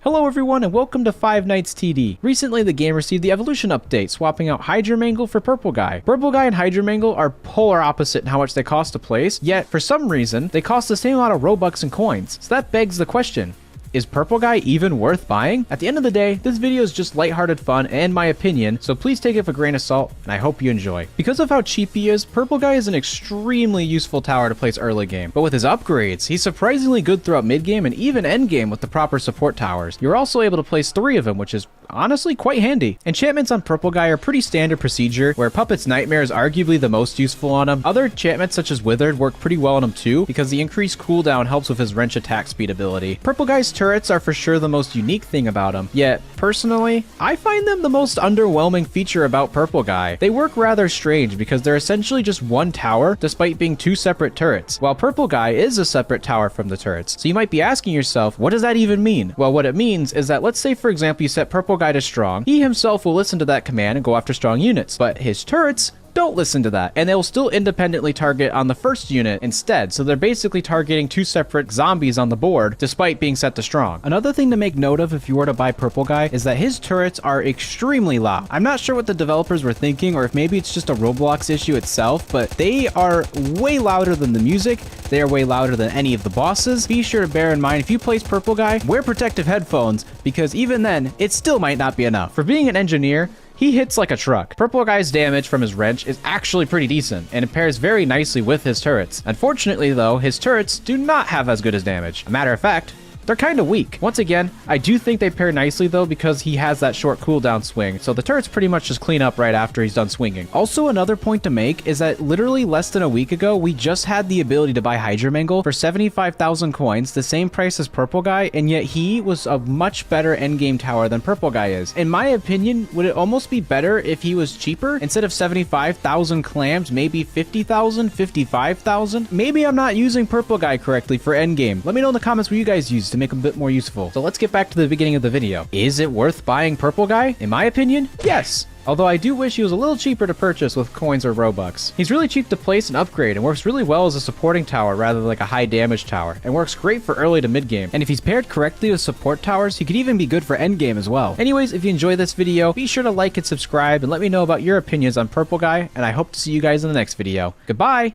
Hello everyone and welcome to Five Nights TD. Recently the game received the evolution update, swapping out Hydromangle for Purple Guy. Purple Guy and Hydromangle are polar opposite in how much they cost to place, yet for some reason they cost the same amount of Robux and coins. So that begs the question, is Purple Guy even worth buying? At the end of the day, this video is just lighthearted fun and my opinion, so please take it with a grain of salt, and I hope you enjoy. Because of how cheap he is, Purple Guy is an extremely useful tower to place early game. But with his upgrades, he's surprisingly good throughout mid game and even end game with the proper support towers. You're also able to place 3 of them, which is honestly quite handy. Enchantments on Purple Guy are pretty standard procedure, where Puppet's Nightmare is arguably the most useful on him. Other enchantments such as Withered work pretty well on him too, because the increased cooldown helps with his wrench attack speed ability. Purple Guy's turrets are for sure the most unique thing about him, yet personally, I find them the most underwhelming feature about Purple Guy. They work rather strange because they're essentially just one tower despite being 2 separate turrets, while Purple Guy is a separate tower from the turrets. So you might be asking yourself, what does that even mean? Well, what it means is that let's say for example you set Purple Guy to strong, he himself will listen to that command and go after strong units, but his turrets don't listen to that, and they'll still independently target on the first unit instead, so they're basically targeting 2 separate zombies on the board despite being set to strong. Another thing to make note of if you were to buy Purple Guy is that his turrets are extremely loud. I'm not sure what the developers were thinking, or if maybe it's just a Roblox issue itself, but they are way louder than the music, they are way louder than any of the bosses. Be sure to bear in mind if you place Purple Guy, wear protective headphones, because even then, it still might not be enough. For being an engineer, he hits like a truck. Purple Guy's damage from his wrench is actually pretty decent, and it pairs very nicely with his turrets. Unfortunately though, his turrets do not have as good as damage. A matter of fact, they're kind of weak. Once again, I do think they pair nicely though because he has that short cooldown swing, so the turrets pretty much just clean up right after he's done swinging. Also, another point to make is that literally less than a week ago, we just had the ability to buy Hydromangle for 75,000 coins, the same price as Purple Guy, and yet he was a much better endgame tower than Purple Guy is. In my opinion, would it almost be better if he was cheaper? Instead of 75,000 clams, maybe 50,000, 55,000? Maybe I'm not using Purple Guy correctly for endgame. Let me know in the comments what you guys use to make them a bit more useful. So let's get back to the beginning of the video. Is it worth buying Purple Guy? In my opinion, yes. Although I do wish he was a little cheaper to purchase with coins or Robux. He's really cheap to place and upgrade and works really well as a supporting tower rather than like a high damage tower, and works great for early to mid game. And if he's paired correctly with support towers, he could even be good for end game as well. Anyways, if you enjoyed this video, be sure to like and subscribe and let me know about your opinions on Purple Guy, and I hope to see you guys in the next video. Goodbye!